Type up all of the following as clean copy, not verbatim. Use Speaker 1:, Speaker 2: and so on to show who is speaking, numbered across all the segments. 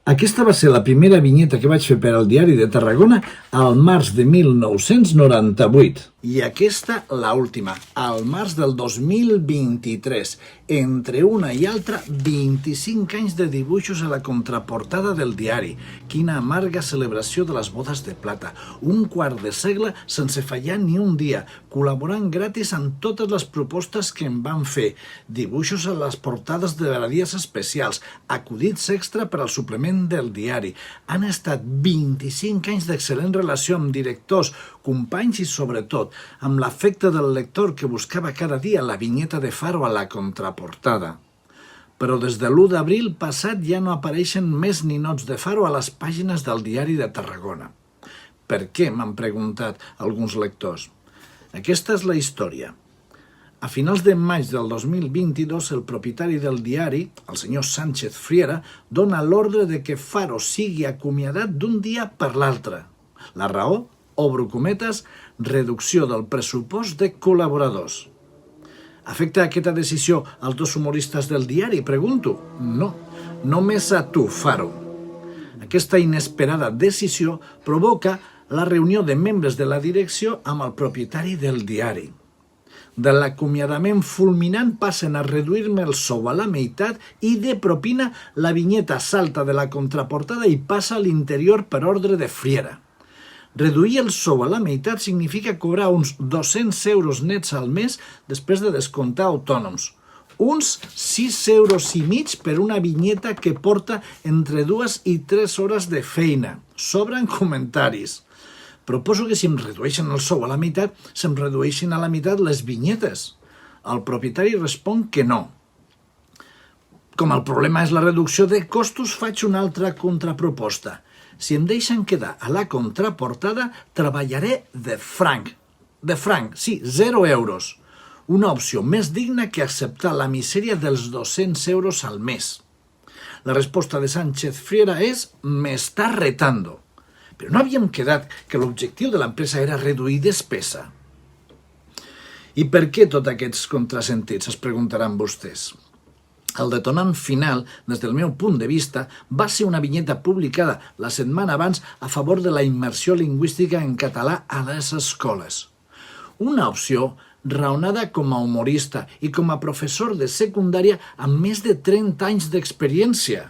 Speaker 1: Aquesta va ser la primera vinyeta que vaig fer per al Diari de Tarragona al març de 1998. I aquesta, la última, al març del 2023. Entre una i altra, 25 anys de dibuixos a la contraportada del diari. Quina amarga celebració de les bodes de plata. Un quart de segle sense fallar ni un dia, col·laborant gratis en totes les propostes que em van fer. Dibuixos a les portades de dies especials, acudits extra per al suplement del diari. Han estat 25 anys d'excel·lent relació amb directors, companys i, sobretot, amb l'afecte del lector que buscava cada dia la vinyeta de Faro a la contraportada. Però des de l'1 d'abril passat ja no apareixen més ninots de Faro a les pàgines del Diari de Tarragona. Per què, m'han preguntat alguns lectors. Aquesta és la història. A finals de maig del 2022, el propietari del diari, el senyor Sánchez Friera, dona l'ordre de que Faro sigui acomiadat d'un dia per l'altre. La raó? Obro cometes, reducció del pressupost de col·laboradors. Afecta aquesta decisió als dos humoristes del diari? Pregunto. No, només a tu, Faro. Aquesta inesperada decisió provoca la reunió de membres de la direcció amb el propietari del diari. De l'acomiadament fulminant passen a reduir-me el sou a la meitat i de propina la vinyeta salta de la contraportada i passa a l'interior per ordre de Friera. Reduir el sou a la meitat significa cobrar uns 200 euros nets al mes després de descomptar autònoms. Uns 6 euros i mig per una vinyeta que porta entre 2 i 3 hores de feina. Sobren comentaris. Proposo que si em redueixen el sou a la meitat, se'm redueixin a la meitat les vinyetes. El propietari respon que no. Com el problema és la reducció de costos, faig una altra contraproposta. Si em deixen quedar a la contraportada, treballaré de franc. De franc, sí, 0 euros. Una opció més digna que acceptar la misèria dels 200 euros al mes. La resposta de Sánchez Friera és «me està retando». Però no havíem quedat que l'objectiu de l'empresa era reduir despesa. I per què tots aquests contrasentits, es preguntaran vostès. El detonant final, des del meu punt de vista, va ser una vinyeta publicada la setmana abans a favor de la immersió lingüística en català a les escoles. Una opció raonada com a humorista i com a professor de secundària amb més de 30 anys d'experiència.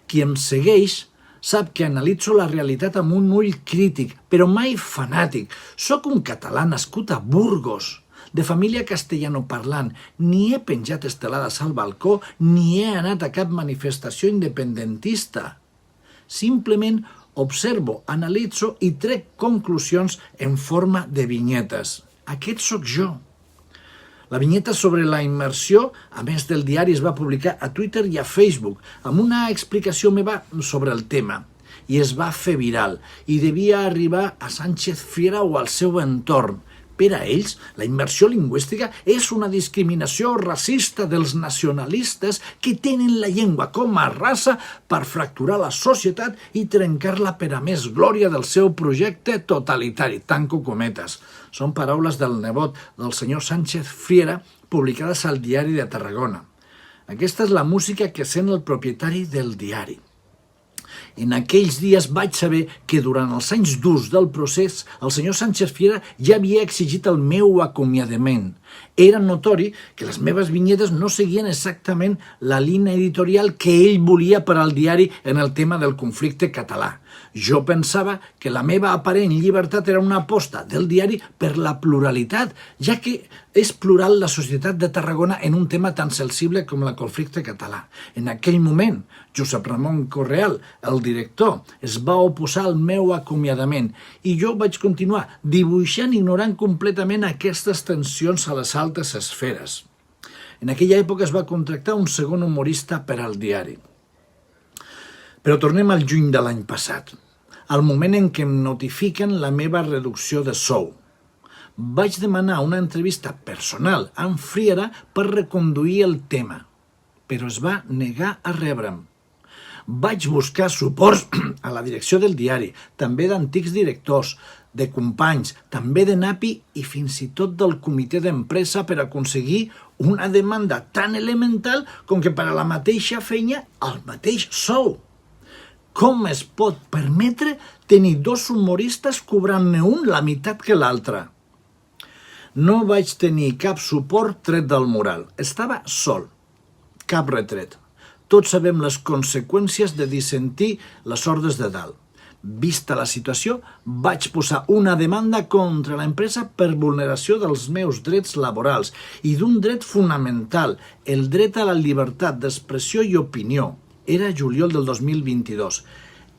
Speaker 1: Qui em segueix sap que analitzo la realitat amb un ull crític, però mai fanàtic. Soc un català nascut a Burgos, de família castellanoparlant. Ni he penjat estelades al balcó, ni he anat a cap manifestació independentista. Simplement observo, analitzo i trec conclusions en forma de vinyetes. Aquest sóc jo. La vinyeta sobre la immersió, a més del diari, es va publicar a Twitter i a Facebook, amb una explicació meva sobre el tema. I es va fer viral, i devia arribar a Sánchez Friera o al seu entorn. Per a ells, la immersió lingüística és una discriminació racista dels nacionalistes que tenen la llengua com a raça per fracturar la societat i trencar-la per a més glòria del seu projecte totalitari. Tanco cometes. Són paraules del nebot del senyor Sánchez Friera publicades al Diari de Tarragona. Aquesta és la música que sent el propietari del diari. En aquells dies vaig saber que durant els anys durs del procés el senyor Sánchez Friera ja havia exigit el meu acomiadament. Era notori que les meves vinyetes no seguien exactament la línia editorial que ell volia per al diari en el tema del conflicte català. Jo pensava que la meva aparent llibertat era una aposta del diari per la pluralitat, ja que és plural la societat de Tarragona en un tema tan sensible com el conflicte català. En aquell moment, Josep Ramon Correal, el director, es va oposar al meu acomiadament i jo vaig continuar dibuixant ignorant completament aquestes tensions a les altes esferes. En aquella època es va contractar un segon humorista per al diari. Però tornem al juny de l'any passat, al moment en què em notifiquen la meva reducció de sou. Vaig demanar una entrevista personal amb Friera per reconduir el tema, però es va negar a rebre'm. Vaig buscar suports a la direcció del diari, també d'antics directors, de companys, també de NAPI i fins i tot del comitè d'empresa per aconseguir una demanda tan elemental com que per a la mateixa feina el mateix sou. Com es pot permetre tenir dos humoristes cobrant-ne un la meitat que l'altre? No vaig tenir cap suport tret del moral. Estava sol. Cap retret. Tots sabem les conseqüències de dissentir les ordres de dalt. Vista la situació, vaig posar una demanda contra l'empresa per vulneració dels meus drets laborals i d'un dret fonamental, el dret a la llibertat d'expressió i opinió. Era juliol del 2022.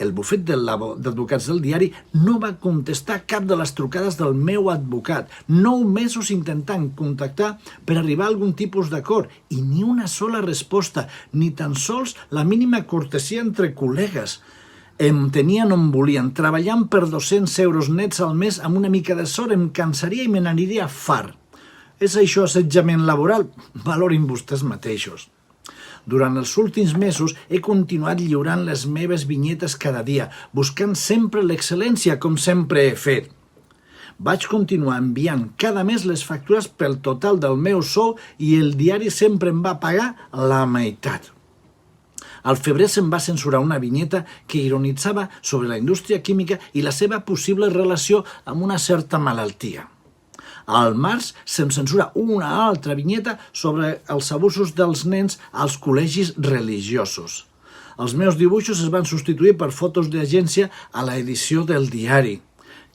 Speaker 1: El bufet d'advocats del diari no va contestar cap de les trucades del meu advocat. 9 mesos intentant contactar per arribar a algun tipus d'acord i ni una sola resposta, ni tan sols la mínima cortesia entre col·legues. Em tenien on volien, treballant per 200 euros nets al mes amb una mica de sort em cansaria i me n'aniria fart. És això assetjament laboral? Valorin vostès mateixos. Durant els últims mesos he continuat lliurant les meves vinyetes cada dia, buscant sempre l'excel·lència, com sempre he fet. Vaig continuar enviant cada mes les factures pel total del meu sou i el diari sempre em va pagar la meitat. Al febrer se'm va censurar una vinyeta que ironitzava sobre la indústria química i la seva possible relació amb una certa malaltia. Al març se'm censura una altra vinyeta sobre els abusos dels nens als col·legis religiosos. Els meus dibuixos es van substituir per fotos d'agència a l'edició del diari.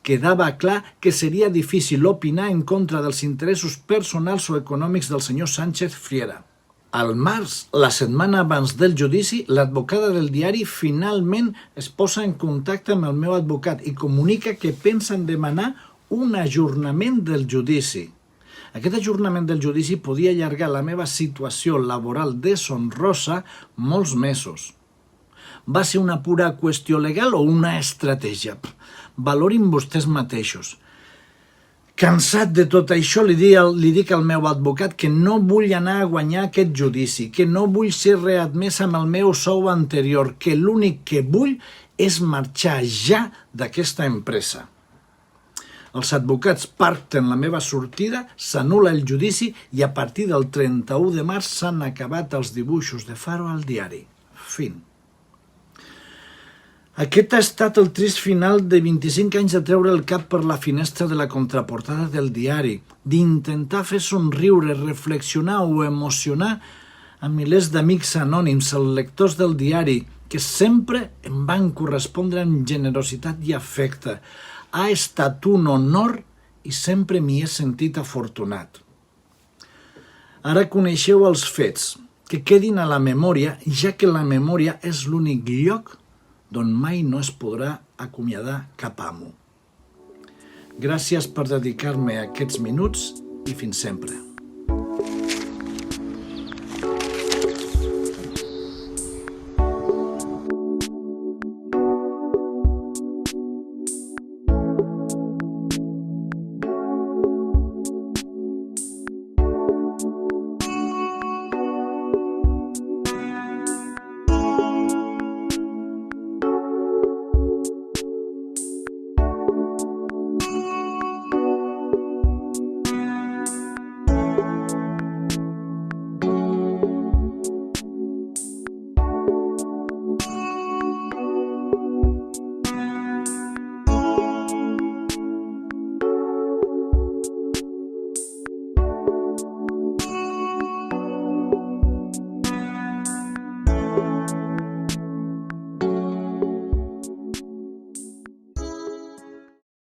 Speaker 1: Quedava clar que seria difícil opinar en contra dels interessos personals o econòmics del senyor Sánchez Friera. Al març, la setmana abans del judici, l'advocada del diari finalment es posa en contacte amb el meu advocat i comunica que pensen demanar un ajornament del judici. Aquest ajornament del judici podia allargar la meva situació laboral deshonrosa molts mesos. Va ser una pura qüestió legal o una estratègia? Valorin vostès mateixos. Cansat de tot això, li dic al meu advocat que no vull anar a guanyar aquest judici, que no vull ser readmès amb el meu sou anterior, que l'únic que vull és marxar ja d'aquesta empresa. Els advocats pacten la meva sortida, s'anul·la el judici i a partir del 31 de març s'han acabat els dibuixos de Faro al diari. Fin. Aquest ha estat el trist final de 25 anys de treure el cap per la finestra de la contraportada del diari, d'intentar fer somriure, reflexionar o emocionar a milers d'amics anònims, els lectors del diari, que sempre em van correspondre amb generositat i afecte. Ha estat un honor i sempre m'hi he sentit afortunat. Ara coneixeu els fets, que quedin a la memòria, ja que la memòria és l'únic lloc d'on mai no es podrà acomiadar cap amo. Gràcies per dedicar-me aquests minuts i fins sempre.